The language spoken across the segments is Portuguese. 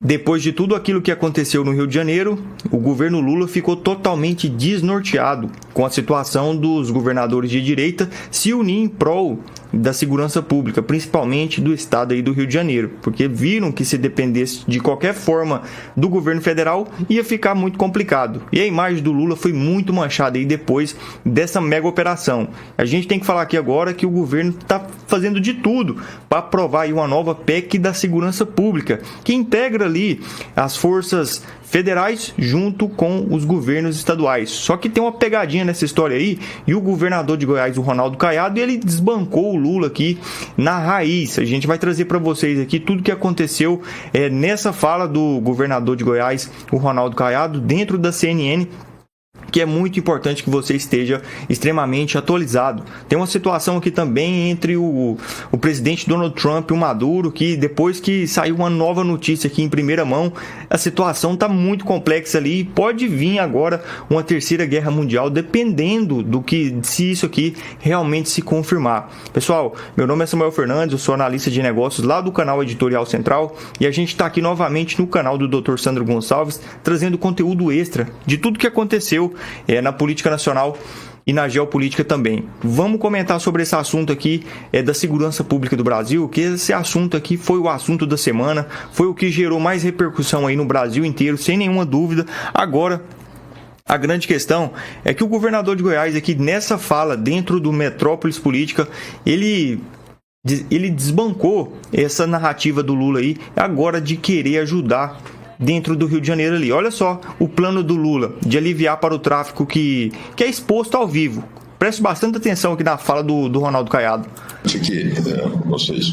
Depois de tudo aquilo que aconteceu no Rio de Janeiro, o governo Lula ficou totalmente desnorteado com a situação dos governadores de direita se unir em prol da segurança pública, principalmente do estado aí do Rio de Janeiro, porque viram que se dependesse de qualquer forma do governo federal, ia ficar muito complicado. E a imagem do Lula foi muito manchada aí depois dessa mega operação. A gente tem que falar aqui agora que o governo está fazendo de tudo para aprovar aí uma nova PEC da segurança pública, que integra ali as forças federais junto com os governos estaduais. Só que tem uma pegadinha nessa história aí, e o governador de Goiás, o Ronaldo Caiado, ele desbancou o Lula aqui na raiz. A gente vai trazer para vocês aqui tudo que aconteceu nessa fala do governador de Goiás, o Ronaldo Caiado, dentro da CNN, que é muito importante que você esteja extremamente atualizado. Tem uma situação aqui também entre o presidente Donald Trump e o Maduro, que depois que saiu uma nova notícia aqui em primeira mão, a situação está muito complexa ali e pode vir agora uma terceira guerra mundial, dependendo do que, se isso aqui realmente se confirmar. Pessoal, meu nome é Samuel Fernandes, eu sou analista de negócios lá do canal Editorial Central e a gente está aqui novamente no canal do Dr. Sandro Gonçalves, trazendo conteúdo extra de tudo que aconteceu na política nacional e na geopolítica também. Vamos comentar sobre esse assunto aqui da segurança pública do Brasil, que esse assunto aqui foi o assunto da semana, foi o que gerou mais repercussão aí no Brasil inteiro, sem nenhuma dúvida. Agora, a grande questão é que o governador de Goiás aqui nessa fala dentro do Metrópolis Política, ele desbancou essa narrativa do Lula aí, agora de querer ajudar dentro do Rio de Janeiro ali. Olha só o plano do Lula de aliviar para o tráfico que é exposto ao vivo. Preste bastante atenção aqui na fala do Ronaldo Caiado. Acho que vocês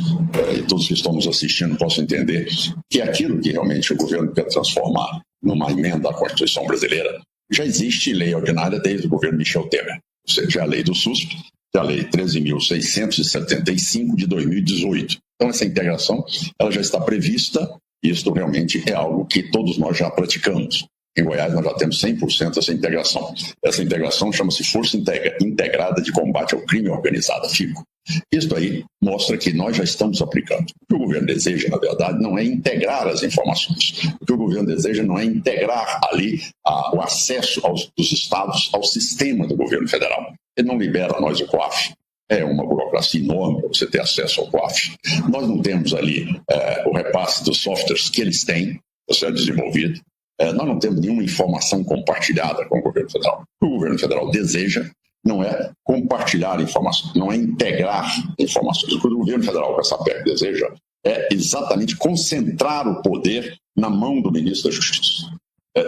e todos que estão nos assistindo possam entender que aquilo que realmente o governo quer transformar numa emenda à Constituição brasileira, já existe lei ordinária desde o governo Michel Temer. Ou seja, a lei do SUSP, a lei 13.675 de 2018. Então essa integração ela já está prevista. Isto realmente é algo que todos nós já praticamos. Em Goiás nós já temos 100% essa integração. Essa integração chama-se Força Integrada de Combate ao Crime Organizado, FICO. Isso aí mostra que nós já estamos aplicando. O que o governo deseja, na verdade, não é integrar as informações. O que o governo deseja não é integrar ali o acesso dos estados ao sistema do governo federal. Ele não libera a nós o COAF. É uma burocracia enorme para você ter acesso ao COAF. Nós não temos ali o repasse dos softwares que eles têm para ser desenvolvido. Nós não temos nenhuma informação compartilhada com o governo federal. O que o governo federal deseja não é compartilhar informações, não é integrar informações. O que o governo federal, com essa PEC, deseja é exatamente concentrar o poder na mão do ministro da Justiça.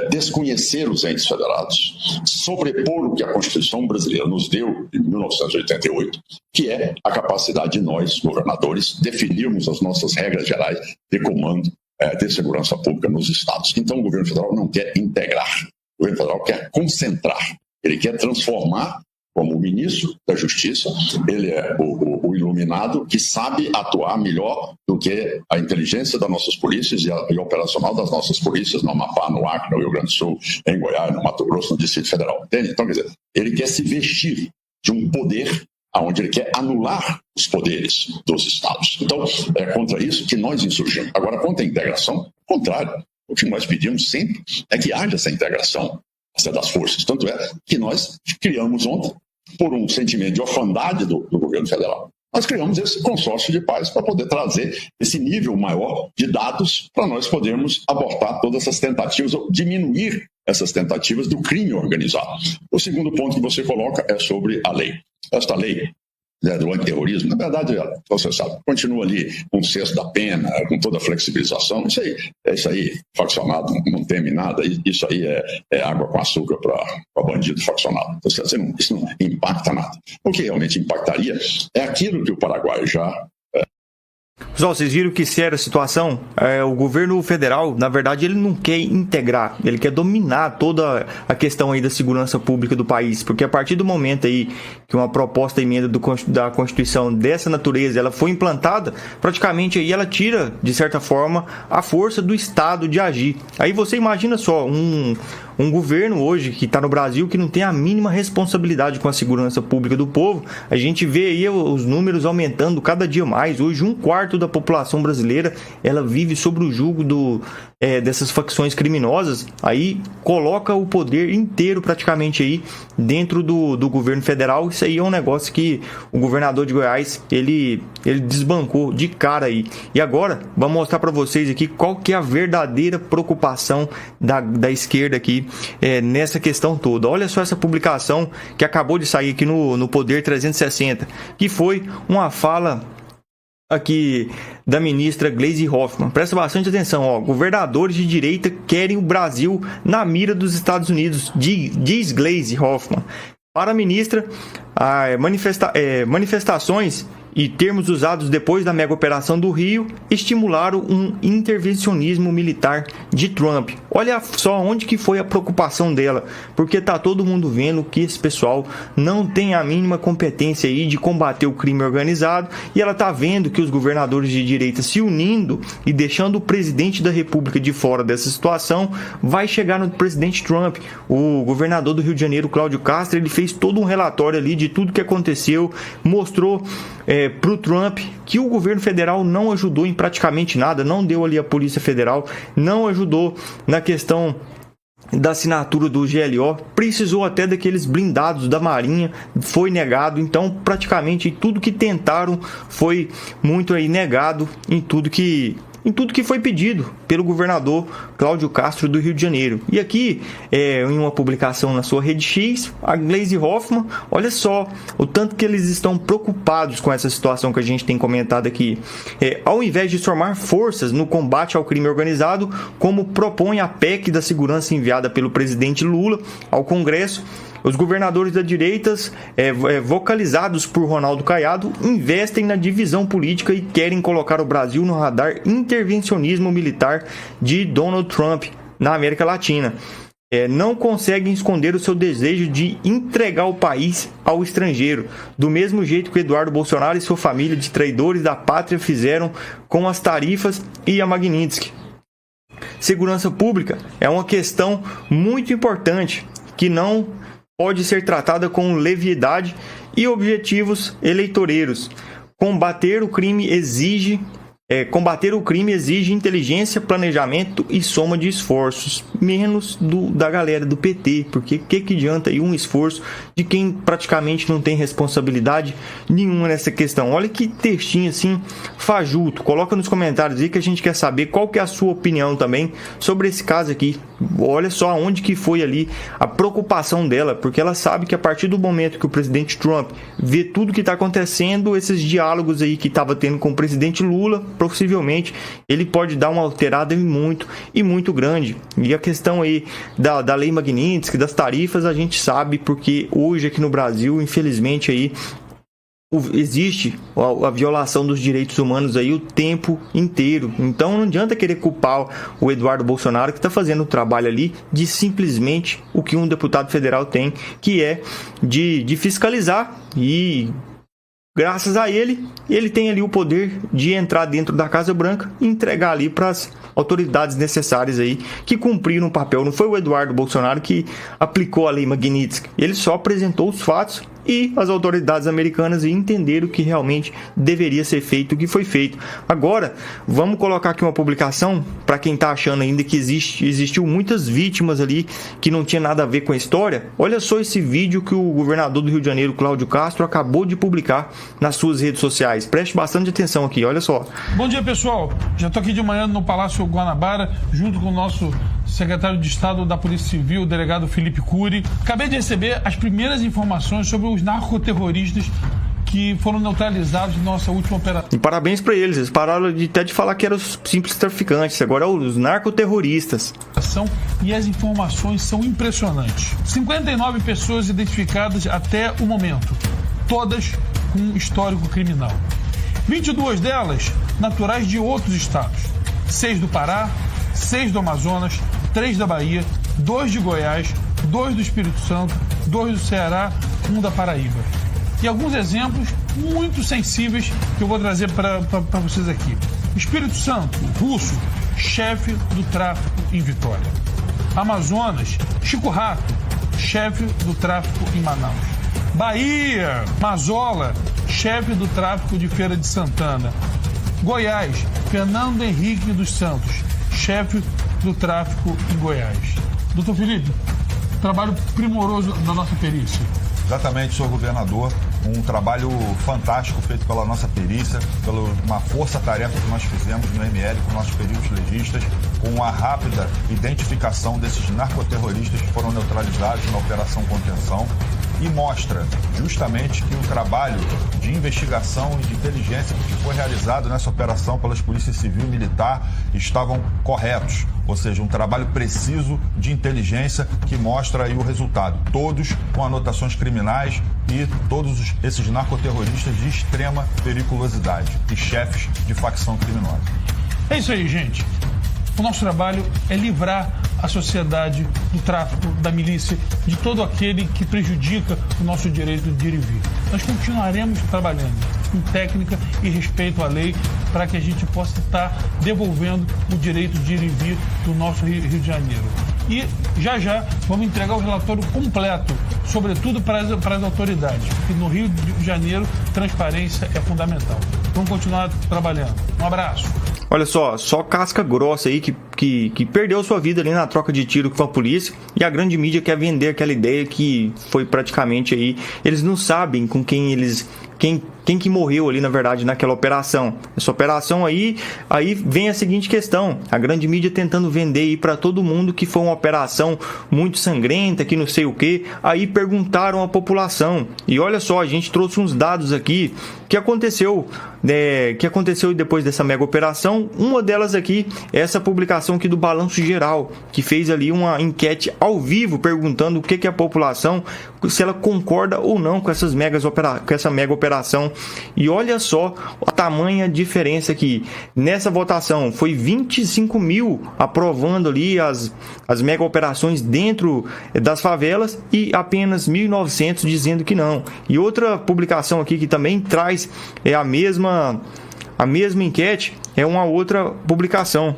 Desconhecer os entes federados, sobrepor o que a Constituição brasileira nos deu em 1988, que é a capacidade de nós, governadores, definirmos as nossas regras gerais de comando de segurança pública nos estados. Então o governo federal não quer integrar, o governo federal quer concentrar, ele quer transformar. Como o ministro da Justiça, ele é o iluminado que sabe atuar melhor do que a inteligência das nossas polícias e o operacional das nossas polícias no Amapá, no Acre, no Rio Grande do Sul, em Goiás, no Mato Grosso, no Distrito Federal. Entende? Então, quer dizer, ele quer se vestir de um poder onde ele quer anular os poderes dos estados. Então, é contra isso que nós insurgimos. Agora, contra a integração, ao contrário. O que nós pedimos sempre é que haja essa integração das forças. Tanto é que nós criamos ontem, por um sentimento de orfandade do governo federal, nós criamos esse consórcio de paz para poder trazer esse nível maior de dados para nós podermos abortar todas essas tentativas, ou diminuir essas tentativas do crime organizado. O segundo ponto que você coloca é sobre a lei. Esta lei do antiterrorismo, na verdade, você sabe, continua ali com o sexto da pena, com toda a flexibilização. Isso aí, faccionado não teme nada, isso aí é água com açúcar para bandido faccionado. Então, isso não impacta nada. O que realmente impactaria é aquilo que o Paraguai já... Pessoal, vocês viram que séria a situação? O governo federal, na verdade, ele não quer integrar, ele quer dominar toda a questão aí da segurança pública do país, porque a partir do momento aí que uma proposta de emenda da Constituição dessa natureza ela foi implantada, praticamente aí ela tira, de certa forma, a força do Estado de agir. Aí você imagina só, um governo hoje que está no Brasil que não tem a mínima responsabilidade com a segurança pública do povo. A gente vê aí os números aumentando cada dia mais. Hoje 1/4 da população brasileira ela vive sob o jugo dessas facções criminosas. Aí coloca o poder inteiro praticamente aí dentro do governo federal. Isso aí é um negócio que o governador de Goiás ele desbancou de cara aí. E agora vamos mostrar para vocês aqui qual que é a verdadeira preocupação da esquerda aqui nessa questão toda. Olha só essa publicação que acabou de sair aqui no Poder 360, que foi uma fala aqui da ministra Gleisi Hoffmann. Presta bastante atenção, ó. Governadores de direita querem o Brasil na mira dos Estados Unidos, diz Gleisi Hoffmann. Para a ministra, manifestações e termos usados depois da mega operação do Rio estimularam um intervencionismo militar de Trump. Olha só onde que foi a preocupação dela, porque tá todo mundo vendo que esse pessoal não tem a mínima competência aí de combater o crime organizado, e ela tá vendo que os governadores de direita se unindo e deixando o presidente da República de fora dessa situação vai chegar no presidente Trump. O governador do Rio de Janeiro, Cláudio Castro, ele fez todo um relatório ali de tudo que aconteceu, mostrou para o Trump que o governo federal não ajudou em praticamente nada, não deu ali a Polícia Federal, não ajudou na questão da assinatura do GLO, precisou até daqueles blindados da Marinha, foi negado. Então praticamente tudo que tentaram foi muito aí negado em tudo que foi pedido pelo governador Cláudio Castro do Rio de Janeiro. E aqui, em uma publicação na sua rede X, a Gleisi Hoffmann, olha só o tanto que eles estão preocupados com essa situação que a gente tem comentado aqui. Ao invés de somar forças no combate ao crime organizado, como propõe a PEC da segurança enviada pelo presidente Lula ao Congresso, os governadores da direita, vocalizados por Ronaldo Caiado, investem na divisão política e querem colocar o Brasil no radar intervencionismo militar de Donald Trump na América Latina. Não conseguem esconder o seu desejo de entregar o país ao estrangeiro, do mesmo jeito que Eduardo Bolsonaro e sua família de traidores da pátria fizeram com as tarifas e a Magnitsky. Segurança pública é uma questão muito importante que não pode ser tratada com leviandade e objetivos eleitoreiros. Combater o crime exige inteligência, planejamento e soma de esforços, menos da galera do PT, porque que adianta aí um esforço de quem praticamente não tem responsabilidade nenhuma nessa questão. Olha que textinho assim fajuto. Coloca nos comentários aí que a gente quer saber qual que é a sua opinião também sobre esse caso aqui. Olha só onde que foi ali a preocupação dela, porque ela sabe que a partir do momento que o presidente Trump vê tudo que está acontecendo, esses diálogos aí que estava tendo com o presidente Lula, possivelmente ele pode dar uma alterada muito grande. E a questão aí da lei Magnitsky, das tarifas, a gente sabe, porque hoje aqui no Brasil, infelizmente aí existe a violação dos direitos humanos aí o tempo inteiro. Então não adianta querer culpar o Eduardo Bolsonaro, que está fazendo o trabalho ali de simplesmente o que um deputado federal tem, que é de fiscalizar, e graças a ele tem ali o poder de entrar dentro da Casa Branca e entregar ali para as autoridades necessárias aí que cumpriram o papel. Não foi o Eduardo Bolsonaro que aplicou a lei Magnitsky, ele só apresentou os fatos e as autoridades americanas entenderam que realmente deveria ser feito o que foi feito. Agora, vamos colocar aqui uma publicação para quem está achando ainda que existiu muitas vítimas ali que não tinha nada a ver com a história. Olha só esse vídeo que o governador do Rio de Janeiro, Cláudio Castro, acabou de publicar nas suas redes sociais. Preste bastante atenção aqui, olha só. Bom dia, pessoal. Já estou aqui de manhã no Palácio Guanabara, junto com o nosso secretário de Estado da Polícia Civil, o delegado Felipe Cury. Acabei de receber as primeiras informações sobre os narcoterroristas que foram neutralizados na nossa última operação. E parabéns para eles. Eles pararam até de falar que eram os simples traficantes, agora os narcoterroristas. E as informações são impressionantes. 59 pessoas identificadas até o momento, todas com histórico criminal. 22 delas naturais de outros estados. 6 do Pará, 6 do Amazonas, 3 da Bahia, 2 de Goiás, 2 do Espírito Santo, 2 do Ceará, 1 da Paraíba. E alguns exemplos muito sensíveis que eu vou trazer para vocês aqui. Espírito Santo, russo, chefe do tráfico em Vitória. Amazonas, Chico Rato, chefe do tráfico em Manaus. Bahia, Mazola, chefe do tráfico de Feira de Santana. Goiás, Fernando Henrique dos Santos, chefe do tráfico em Goiás. Doutor Felipe, trabalho primoroso da nossa perícia. Exatamente, senhor governador. Um trabalho fantástico feito pela nossa perícia, pela uma força-tarefa que nós fizemos no ML com nossos peritos legistas, com a rápida identificação desses narcoterroristas que foram neutralizados na Operação Contenção, e mostra justamente que o trabalho de investigação e de inteligência que foi realizado nessa operação pelas polícias civil e militar estavam corretos, ou seja, um trabalho preciso de inteligência que mostra aí o resultado, todos com anotações criminais e todos esses narcoterroristas de extrema periculosidade e chefes de facção criminosa. É isso aí, gente. O nosso trabalho é livrar a sociedade do tráfico, da milícia, de todo aquele que prejudica o nosso direito de ir e vir. Nós continuaremos trabalhando com técnica e respeito à lei para que a gente possa estar devolvendo o direito de ir e vir do nosso Rio de Janeiro. E já vamos entregar o relatório completo, sobretudo para as autoridades, porque no Rio de Janeiro transparência é fundamental. Vamos continuar trabalhando. Um abraço. Olha só casca grossa aí que perdeu sua vida ali na troca de tiro com a polícia, e a grande mídia quer vender aquela ideia que foi praticamente aí, eles não sabem com quem que morreu ali, na verdade, naquela operação. Essa operação aí vem a seguinte questão: a grande mídia tentando vender aí para todo mundo que foi uma operação muito sangrenta, que não sei o que. Aí perguntaram à população, e olha só, a gente trouxe uns dados aqui que aconteceu depois dessa mega operação. Uma delas aqui é essa publicação aqui do Balanço Geral, que fez ali uma enquete ao vivo perguntando o que a população, se ela concorda ou não com essa mega operação. E olha só a tamanha diferença aqui. Nessa votação foi 25 mil aprovando ali as mega operações dentro das favelas e apenas 1.900 dizendo que não. E outra publicação aqui que também traz a mesma enquete é uma outra publicação.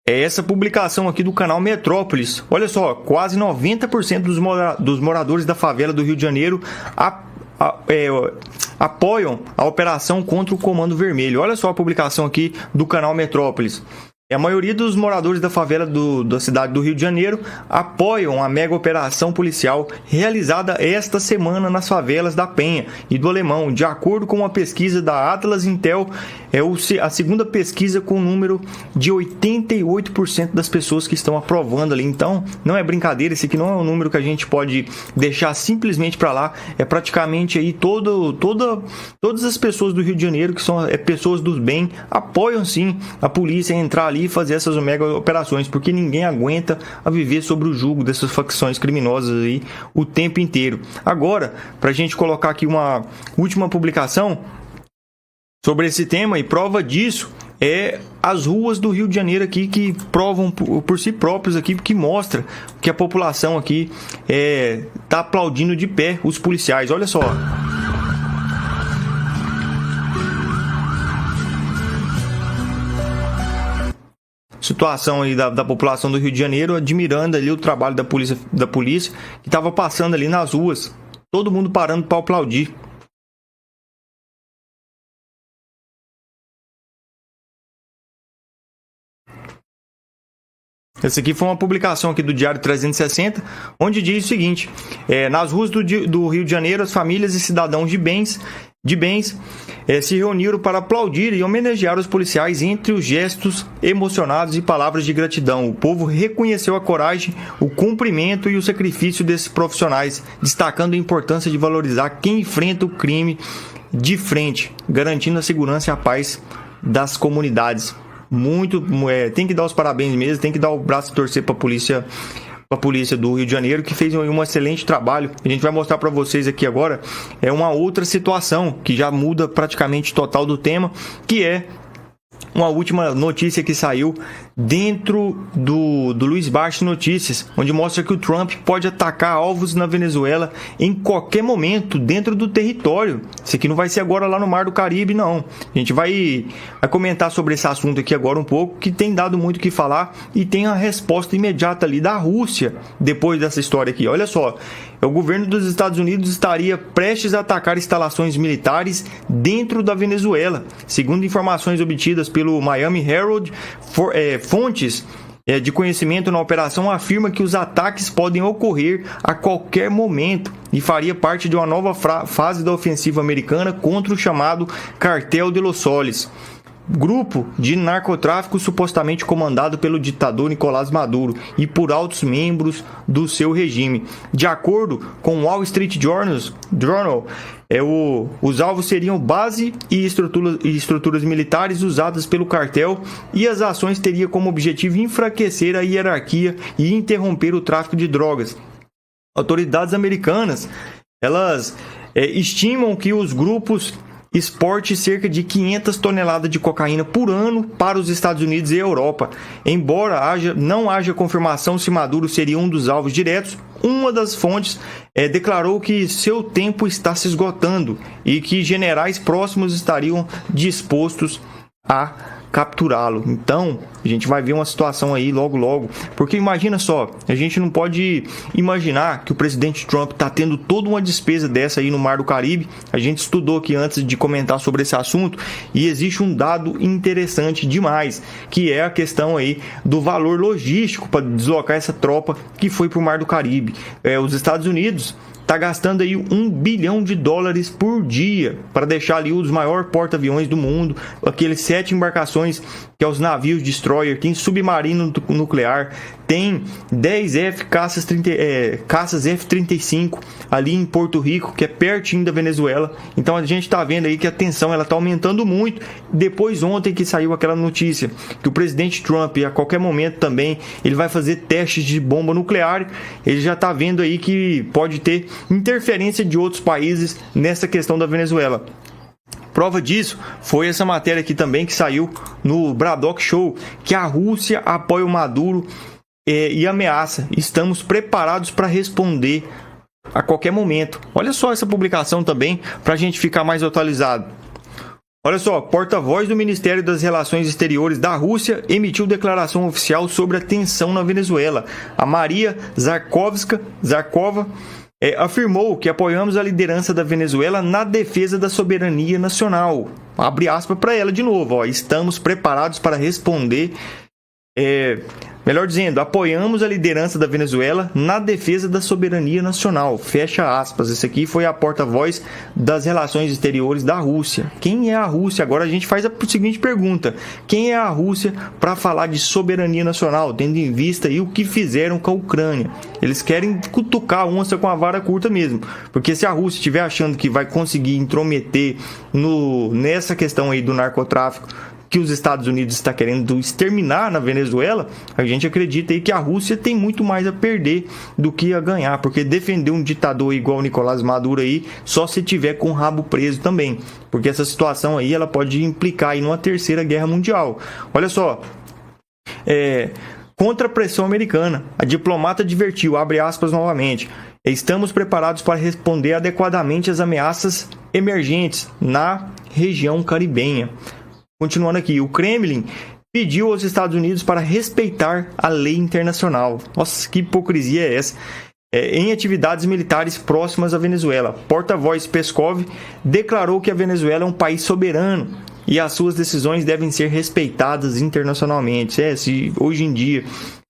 É essa publicação aqui do canal Metrópolis. Olha só, quase 90% dos moradores da favela do Rio de Janeiro apoiam a operação contra o Comando Vermelho. Olha só a publicação aqui do canal Metrópolis. A maioria dos moradores da favela da cidade do Rio de Janeiro apoiam a mega operação policial realizada esta semana nas favelas da Penha e do Alemão. De acordo com uma pesquisa da Atlas Intel, é a segunda pesquisa com o número de 88% das pessoas que estão aprovando ali. Então, não é brincadeira, esse aqui não é um número que a gente pode deixar simplesmente para lá. É praticamente aí todas as pessoas do Rio de Janeiro, que são pessoas do bem, apoiam sim a polícia a entrar ali e fazer essas mega operações, porque ninguém aguenta a viver sobre o jugo dessas facções criminosas aí o tempo inteiro. Agora, para a gente colocar aqui uma última publicação sobre esse tema, e prova disso é as ruas do Rio de Janeiro aqui, que provam por si próprios aqui, que mostra que a população aqui está aplaudindo de pé os policiais. Olha só. Situação aí da população do Rio de Janeiro admirando ali o trabalho da polícia que estava passando ali nas ruas, todo mundo parando para aplaudir. Essa aqui foi uma publicação aqui do Diário 360, onde diz o seguinte: nas ruas do Rio de Janeiro, as famílias e cidadãos de bens se reuniram para aplaudir e homenagear os policiais. Entre os gestos emocionados e palavras de gratidão, o povo reconheceu a coragem, o cumprimento e o sacrifício desses profissionais, destacando a importância de valorizar quem enfrenta o crime de frente, garantindo a segurança e a paz das comunidades. Tem que dar os parabéns mesmo, tem que dar o braço a torcer para a polícia do Rio de Janeiro, que fez um excelente trabalho. A gente vai mostrar para vocês aqui agora uma outra situação que já muda praticamente total do tema, que é uma última notícia que saiu dentro do Luiz Barsi Notícias, onde mostra que o Trump pode atacar alvos na Venezuela em qualquer momento dentro do território. Isso aqui não vai ser agora lá no Mar do Caribe, não. A gente vai comentar sobre esse assunto aqui agora um pouco, que tem dado muito o que falar e tem a resposta imediata ali da Rússia depois dessa história aqui. Olha só, o governo dos Estados Unidos estaria prestes a atacar instalações militares dentro da Venezuela. Segundo informações obtidas pelo Miami Herald, fontes de conhecimento na operação afirma que os ataques podem ocorrer a qualquer momento e faria parte de uma nova fase da ofensiva americana contra o chamado Cartel de los Soles, grupo de narcotráfico supostamente comandado pelo ditador Nicolás Maduro e por altos membros do seu regime. De acordo com o Wall Street Journal, os alvos seriam base e estruturas militares usadas pelo cartel, e as ações teriam como objetivo enfraquecer a hierarquia e interromper o tráfico de drogas. Autoridades americanas, elas estimam que os grupos exporte cerca de 500 toneladas de cocaína por ano para os Estados Unidos e Europa. Embora não haja confirmação se Maduro seria um dos alvos diretos, uma das fontes declarou que seu tempo está se esgotando e que generais próximos estariam dispostos a capturá-lo. Então, a gente vai ver uma situação aí logo, porque imagina só, a gente não pode imaginar que o presidente Trump está tendo toda uma despesa dessa aí no Mar do Caribe. A gente estudou aqui antes de comentar sobre esse assunto e existe um dado interessante demais, que é a questão aí do valor logístico para deslocar essa tropa que foi para o Mar do Caribe. Os Estados Unidos está gastando aí $1 bilhão por dia para deixar ali os maiores porta-aviões do mundo, aqueles 7 embarcações que é os navios destroyer, tem submarino nuclear, tem 10 caças F-35 ali em Porto Rico, que é pertinho da Venezuela. Então a gente está vendo aí que a tensão está aumentando muito. Depois ontem que saiu aquela notícia que o presidente Trump a qualquer momento também ele vai fazer testes de bomba nuclear, ele já está vendo aí que pode ter interferência de outros países nessa questão da Venezuela. Prova disso foi essa matéria aqui também que saiu no Braddock Show, que a Rússia apoia o Maduro e ameaça. Estamos preparados para responder a qualquer momento. Olha só essa publicação também, para a gente ficar mais atualizado. Olha só, porta-voz do Ministério das Relações Exteriores da Rússia emitiu declaração oficial sobre a tensão na Venezuela. A Maria Zakharova afirmou que apoiamos a liderança da Venezuela na defesa da soberania nacional. Abre aspas para ela de novo. Estamos preparados para responder... Melhor dizendo, apoiamos a liderança da Venezuela na defesa da soberania nacional. Fecha aspas. Esse aqui foi a porta-voz das relações exteriores da Rússia. Quem é a Rússia? Agora a gente faz a seguinte pergunta. Quem é a Rússia para falar de soberania nacional, tendo em vista aí o que fizeram com a Ucrânia? Eles querem cutucar a onça com a vara curta mesmo. Porque se a Rússia estiver achando que vai conseguir intrometer nessa questão aí do narcotráfico, que os Estados Unidos está querendo exterminar na Venezuela, a gente acredita aí que a Rússia tem muito mais a perder do que a ganhar, porque defender um ditador igual o Nicolás Maduro aí, só se tiver com o rabo preso também, porque essa situação aí ela pode implicar aí numa terceira guerra mundial. Olha só, contra a pressão americana, a diplomata advertiu, abre aspas novamente, estamos preparados para responder adequadamente às ameaças emergentes na região caribenha. Continuando aqui, o Kremlin pediu aos Estados Unidos para respeitar a lei internacional. Nossa, que hipocrisia é essa? Em atividades militares próximas à Venezuela. Porta-voz Peskov declarou que a Venezuela é um país soberano e as suas decisões devem ser respeitadas internacionalmente. Se hoje em dia,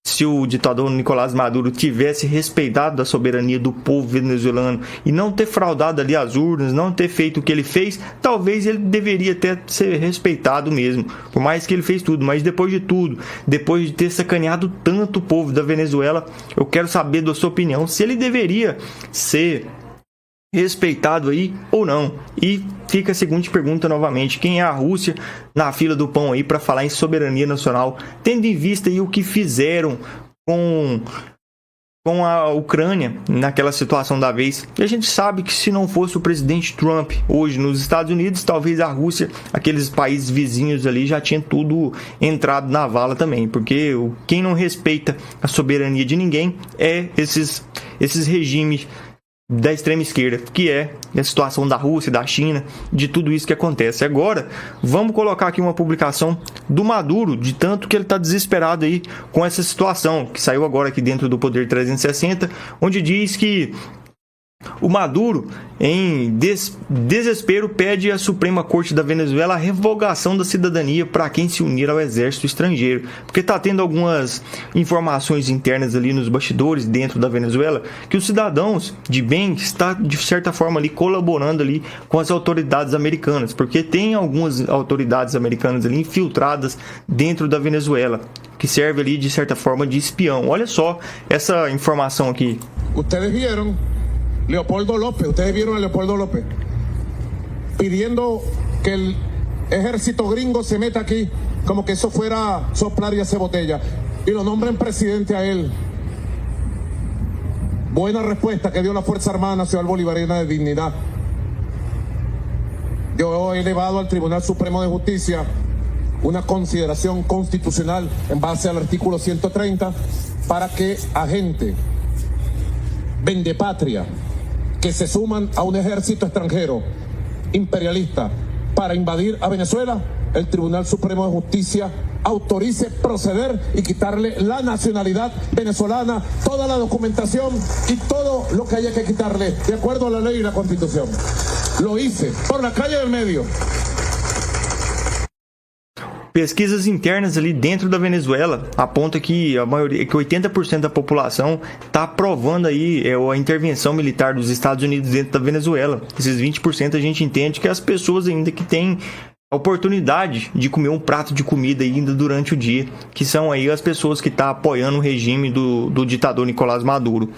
se o ditador Nicolás Maduro tivesse respeitado a soberania do povo venezuelano e não ter fraudado ali as urnas, não ter feito o que ele fez, talvez ele deveria até ser respeitado mesmo, por mais que ele fez tudo. Mas depois de tudo, depois de ter sacaneado tanto o povo da Venezuela, eu quero saber da sua opinião, se ele deveria ser respeitado aí ou não. E fica a seguinte pergunta novamente: quem é a Rússia na fila do pão aí para falar em soberania nacional, tendo em vista aí o que fizeram com com a Ucrânia naquela situação da vez. E a gente sabe que se não fosse o presidente Trump hoje nos Estados Unidos, talvez a Rússia, aqueles países vizinhos ali, já tinha tudo entrado na vala também, porque quem não respeita a soberania de ninguém é esses regimes da extrema esquerda, que é a situação da Rússia, da China, de tudo isso que acontece. Agora, vamos colocar aqui uma publicação do Maduro, de tanto que ele está desesperado aí com essa situação, que saiu agora aqui dentro do Poder 360, onde diz que o Maduro, em desespero, pede à Suprema Corte da Venezuela a revogação da cidadania para quem se unir ao exército estrangeiro. Porque está tendo algumas informações internas ali nos bastidores dentro da Venezuela que os cidadãos de bem estão, de certa forma, ali colaborando ali com as autoridades americanas. Porque tem algumas autoridades americanas ali infiltradas dentro da Venezuela, que serve ali, de certa forma, de espião. Olha só essa informação aqui. Ustedes vieron Leopoldo López, ustedes vieron a Leopoldo López pidiendo que el ejército gringo se meta aquí, como que eso fuera soplar y hacer botella, y lo nombren presidente a él. Buena respuesta que dio la Fuerza Armada Nacional Bolivariana de Dignidad. Yo he elevado al Tribunal Supremo de Justicia una consideración constitucional en base al artículo 130 para que agente vendepatria que se suman a un ejército extranjero imperialista para invadir a Venezuela, el Tribunal Supremo de Justicia autorice proceder y quitarle la nacionalidad venezolana, toda la documentación y todo lo que haya que quitarle, de acuerdo a la ley y la Constitución. Lo hice por la calle del medio. Pesquisas internas ali dentro da Venezuela apontam que a maioria, que 80% da população está aprovando aí a intervenção militar dos Estados Unidos dentro da Venezuela. Esses 20% a gente entende que as pessoas ainda que têm a oportunidade de comer um prato de comida ainda durante o dia, que são aí as pessoas que estão apoiando o regime do ditador Nicolás Maduro.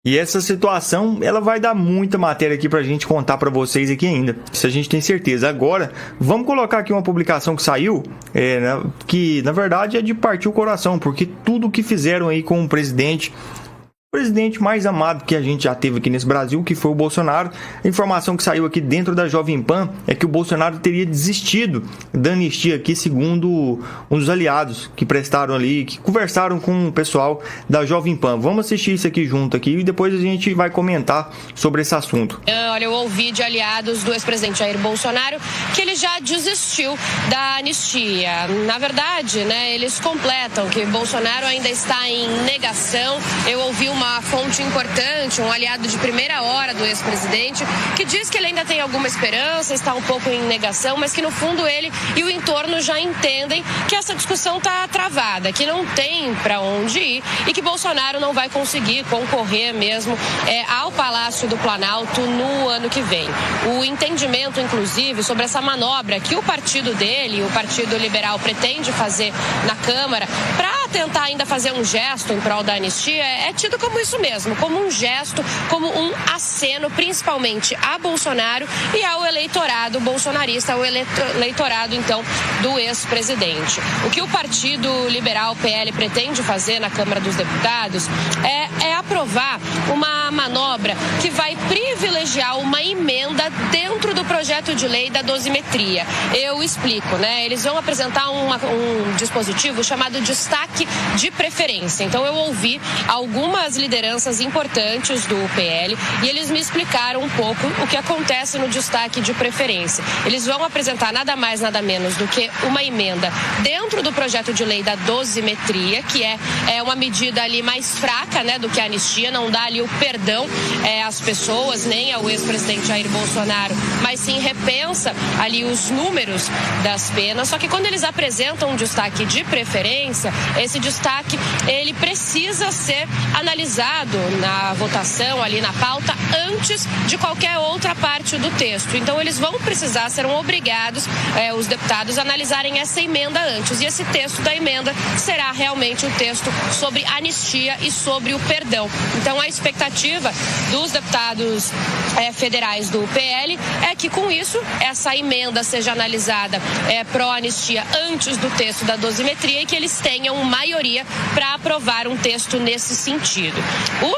E essa situação, ela vai dar muita matéria aqui pra gente contar pra vocês aqui ainda. Isso a gente tem certeza. Agora, vamos colocar aqui uma publicação que saiu, que na verdade é de partir o coração, porque tudo que fizeram aí com o presidente mais amado que a gente já teve aqui nesse Brasil, que foi o Bolsonaro. A informação que saiu aqui dentro da Jovem Pan é que o Bolsonaro teria desistido da anistia aqui, segundo uns aliados que prestaram ali, que conversaram com o pessoal da Jovem Pan. Vamos assistir isso aqui junto aqui e depois a gente vai comentar sobre esse assunto. Olha, eu ouvi de aliados do ex-presidente Jair Bolsonaro que ele já desistiu da anistia. Na verdade, eles completam que Bolsonaro ainda está em negação. Eu ouvi uma fonte importante, um aliado de primeira hora do ex-presidente, que diz que ele ainda tem alguma esperança, está um pouco em negação, mas que no fundo ele e o entorno já entendem que essa discussão está travada, que não tem para onde ir e que Bolsonaro não vai conseguir concorrer mesmo ao Palácio do Planalto no ano que vem. O entendimento, inclusive, sobre essa manobra que o partido dele, o Partido Liberal, pretende fazer na Câmara para tentar ainda fazer um gesto em prol da anistia é tido como isso mesmo, como um gesto, como um aceno, principalmente a Bolsonaro e ao eleitorado bolsonarista, ao eleitorado, então, do ex-presidente. O que o Partido Liberal, PL, pretende fazer na Câmara dos Deputados é aprovar uma manobra que vai privilegiar uma emenda dentro do projeto de lei da dosimetria. Eu explico, Eles vão apresentar um dispositivo chamado destaque de preferência. Então, eu ouvi algumas lideranças importantes do PL e eles me explicaram um pouco o que acontece no destaque de preferência. Eles vão apresentar nada mais, nada menos do que uma emenda dentro do projeto de lei da dosimetria, que é uma medida ali mais fraca, do que a anistia, não dá ali o perdão às pessoas, nem ao ex-presidente Jair Bolsonaro, mas sim repensa ali os números das penas. Só que quando eles apresentam um destaque de preferência, esse destaque ele precisa ser analisado na votação, ali na pauta, antes de qualquer outra parte do texto. Então eles vão precisar, serão obrigados, os deputados, a analisarem essa emenda antes. E esse texto da emenda será realmente o texto sobre anistia e sobre o perdão. Então a expectativa dos deputados federais do PL é que com isso essa emenda seja analisada pró-anistia antes do texto da dosimetria e que eles tenham maioria para aprovar um texto nesse sentido.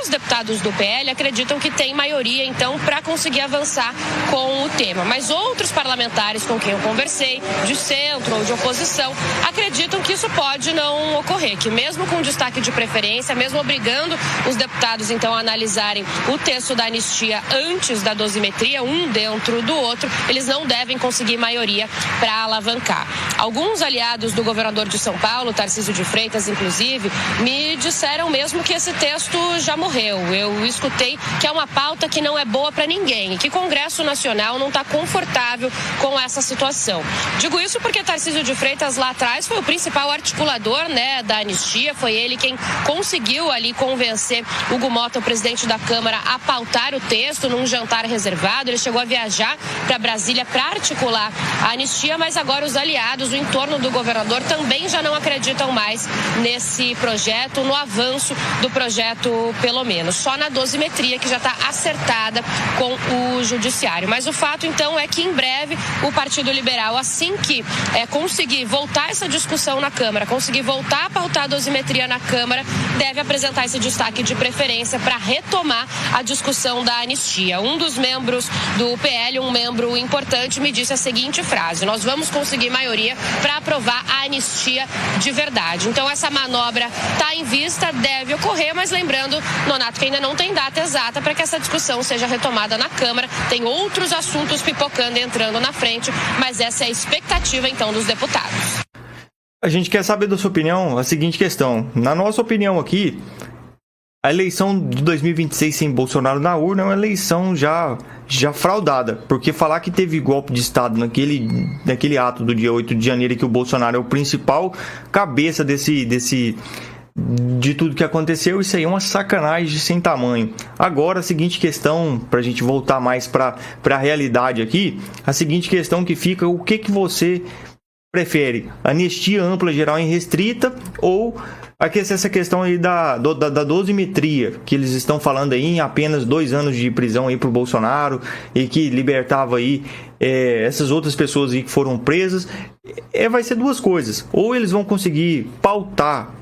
Os deputados do PL acreditam que tem maioria, então, para conseguir avançar com o tema. Mas outros parlamentares com quem eu conversei, de centro ou de oposição, acreditam que isso pode não ocorrer, que mesmo com destaque de preferência, mesmo obrigando os deputados, então, a analisarem o texto da anistia antes da dosimetria, um dentro do outro, eles não devem conseguir maioria para alavancar. Alguns aliados do governador de São Paulo, Tarcísio de Freitas, inclusive, me disseram mesmo que esse texto já morreu. Eu escutei que é uma pauta que não é boa para ninguém e que o Congresso Nacional não está confortável com essa situação. Digo isso porque Tarcísio de Freitas lá atrás foi o principal articulador, da anistia, foi ele quem conseguiu ali convencer Hugo Mota, o presidente da Câmara, a pautar o texto num jantar reservado. Ele chegou a viajar para Brasília para articular a anistia, mas agora os aliados, o entorno do governador, também já não acreditam mais nesse projeto, no avanço do projeto, pelo menos. Só na dosimetria, que já está acertada com o judiciário. Mas o fato, então, é que em breve o Partido Liberal, assim que conseguir voltar essa discussão na Câmara, conseguir voltar a pautar a dosimetria na Câmara, deve apresentar esse destaque de preferência para retomar a discussão da anistia. Um dos membros do PL, um membro importante, me disse a seguinte frase: nós vamos conseguir maioria para aprovar a anistia de verdade. Então essa manobra está em vista, deve ocorrer, mas lembrando, Nonato, que ainda não tem data exata para que essa discussão seja retomada na Câmara. Tem outros assuntos pipocando e entrando na frente, mas essa é a expectativa, então, dos deputados. A gente quer saber da sua opinião a seguinte questão. Na nossa opinião aqui, a eleição de 2026 sem Bolsonaro na urna é uma eleição já fraudada, porque falar que teve golpe de Estado naquele ato do dia 8 de janeiro, que o Bolsonaro é o principal cabeça de tudo que aconteceu, isso aí é uma sacanagem sem tamanho. Agora, a seguinte questão, para a gente voltar mais para a realidade aqui, a seguinte questão que fica: o que você prefere? Anistia ampla, geral e restrita, ou essa questão aí da dosimetria, que eles estão falando aí em apenas 2 anos de prisão aí pro Bolsonaro, e que libertava aí essas outras pessoas aí que foram presas? Vai ser duas coisas: ou eles vão conseguir pautar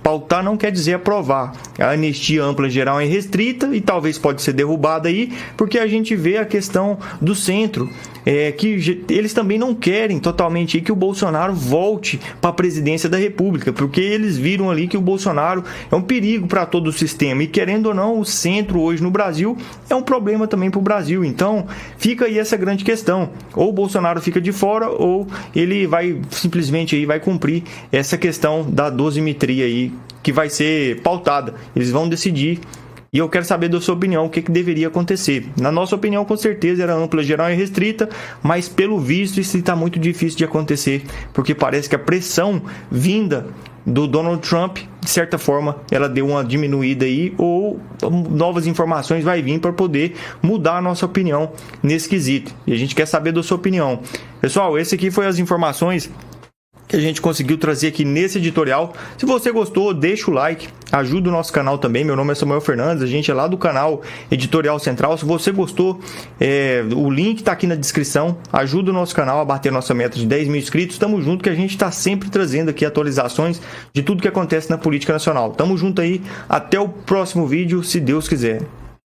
não quer dizer aprovar a anistia ampla, geral e restrita, e talvez pode ser derrubada aí, porque a gente vê a questão do centro, que eles também não querem totalmente que o Bolsonaro volte para a presidência da República, porque eles viram ali que o Bolsonaro é um perigo para todo o sistema, e querendo ou não, o centro hoje no Brasil é um problema também para o Brasil. Então fica aí essa grande questão: ou o Bolsonaro fica de fora, ou ele vai simplesmente aí vai cumprir essa questão da dosimetria aí, que vai ser pautada. Eles vão decidir. E eu quero saber da sua opinião, o que deveria acontecer. Na nossa opinião, com certeza era ampla, geral e restrita, mas pelo visto isso está muito difícil de acontecer, porque parece que a pressão vinda do Donald Trump, de certa forma, ela deu uma diminuída aí, ou novas informações vai vir para poder mudar a nossa opinião nesse quesito. E a gente quer saber da sua opinião. Pessoal, esse aqui foi as informações que a gente conseguiu trazer aqui nesse editorial. Se você gostou, deixa o like, ajuda o nosso canal também. Meu nome é Samuel Fernandes, a gente é lá do canal Editorial Central. Se você gostou, o link está aqui na descrição. Ajuda o nosso canal a bater nossa meta de 10 mil inscritos. Tamo junto, que a gente está sempre trazendo aqui atualizações de tudo que acontece na política nacional. Tamo junto aí, até o próximo vídeo, se Deus quiser.